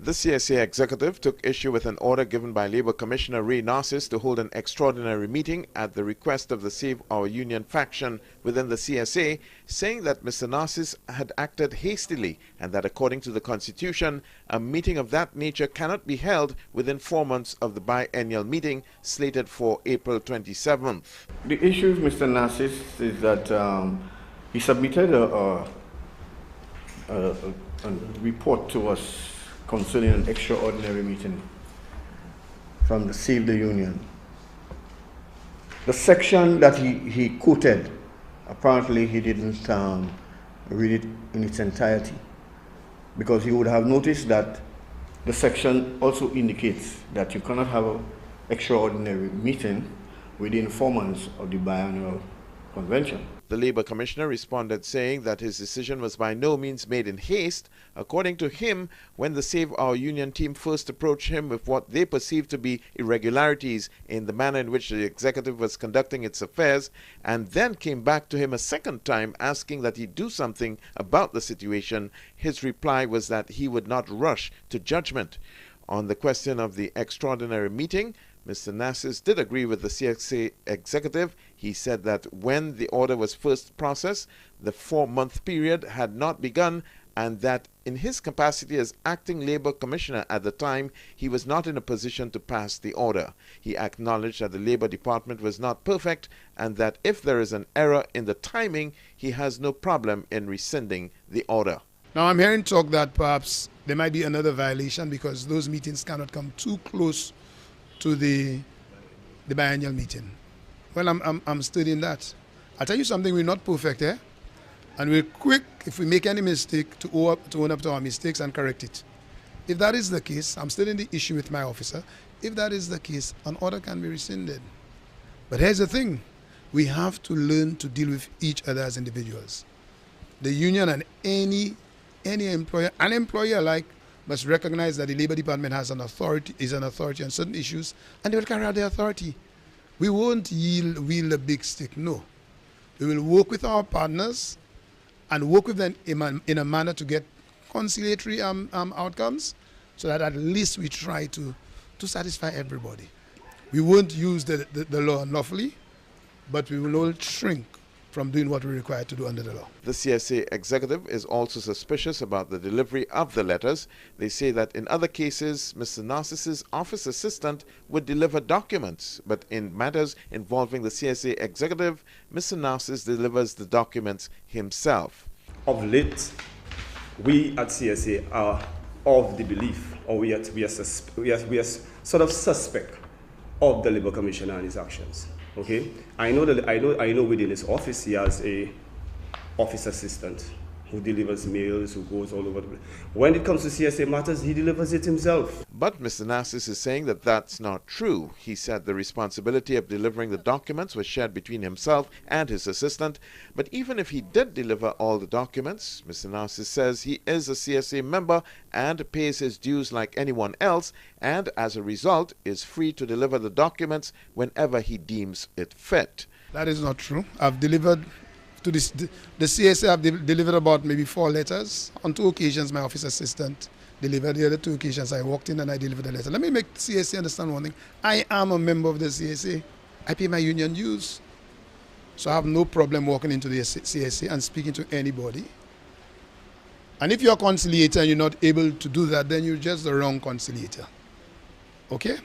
The CSA executive took issue with an order given by Labour Commissioner Ray Narcisse to hold an extraordinary meeting at the request of the Save Our Union faction within the CSA, saying that Mr. Narcisse had acted hastily and that according to the Constitution, a meeting of that nature cannot be held within 4 months of the biennial meeting slated for April 27th. The issue with Mr. Narcisse is that he submitted a report to us concerning an extraordinary meeting from the Save the Union. The section that he quoted, apparently he didn't read it in its entirety, because he would have noticed that the section also indicates that you cannot have an extraordinary meeting within 4 months of the biannual convention. The Labour Commissioner responded saying that his decision was by no means made in haste. According to him, when the Save Our Union team first approached him with what they perceived to be irregularities in the manner in which the executive was conducting its affairs, and then came back to him a second time asking that he do something about the situation, his reply was that he would not rush to judgment. On the question of the extraordinary meeting, Mr. Narcisse did agree with the CSA executive. He said that when the order was first processed, the 4-month period had not begun, and that in his capacity as acting Labour Commissioner at the time, he was not in a position to pass the order. He acknowledged that the Labour Department was not perfect, and that if there is an error in the timing, he has no problem in rescinding the order. Now I'm hearing talk that perhaps there might be another violation because those meetings cannot come too close to the biennial meeting. Well, I'm studying that. I'll tell you something, we're not perfect, eh? And we're quick, if we make any mistake, to own up to our mistakes and correct it. If that is the case, I'm studying the issue with my officer. If that is the case, an order can be rescinded. But here's the thing, we have to learn to deal with each other as individuals. The union and any employer and employer alike must recognize that the Labour Department has an authority on certain issues, and they will carry out their authority. We won't wield a big stick, no. We will work with our partners and work with them in a manner to get conciliatory outcomes, so that at least we try to satisfy everybody. We won't use the law unlawfully, but we will not shrink from doing what we're required to do under the law. The CSA executive is also suspicious about the delivery of the letters. They say that in other cases, Mr. Narcisse's office assistant would deliver documents, but in matters involving the CSA executive, Mr. Narcisse delivers the documents himself. Of late, we at CSA are of the belief, or we are sort of suspect of the Labour Commissioner and his actions. Okay, I know within his office he has a office assistant who delivers mails, who goes all over the place. When it comes to CSA matters, he delivers it himself. But Mr. Narcisse is saying that that's not true. He said the responsibility of delivering the documents was shared between himself and his assistant. But even if he did deliver all the documents, Mr. Narcisse says he is a CSA member and pays his dues like anyone else, and as a result is free to deliver the documents whenever he deems it fit. That is not true. I've delivered to the CSA, I've delivered about maybe 4 letters. On 2 occasions, my office assistant delivered. The other 2 occasions, I walked in and I delivered the letter. Let me make CSA understand one thing. I am a member of the CSA. I pay my union dues. So I have no problem walking into the CSA and speaking to anybody. And if you're a conciliator and you're not able to do that, then you're just the wrong conciliator. Okay?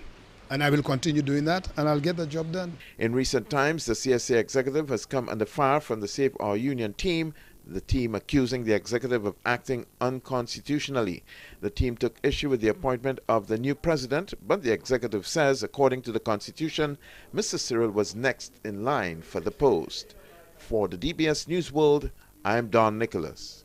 And I will continue doing that, and I'll get the job done. In recent times, the CSA executive has come under fire from the Save Our Union team, the team accusing the executive of acting unconstitutionally. The team took issue with the appointment of the new president, but the executive says, according to the Constitution, Mr. Cyril was next in line for the post. For the DBS News World, I'm Don Nicholas.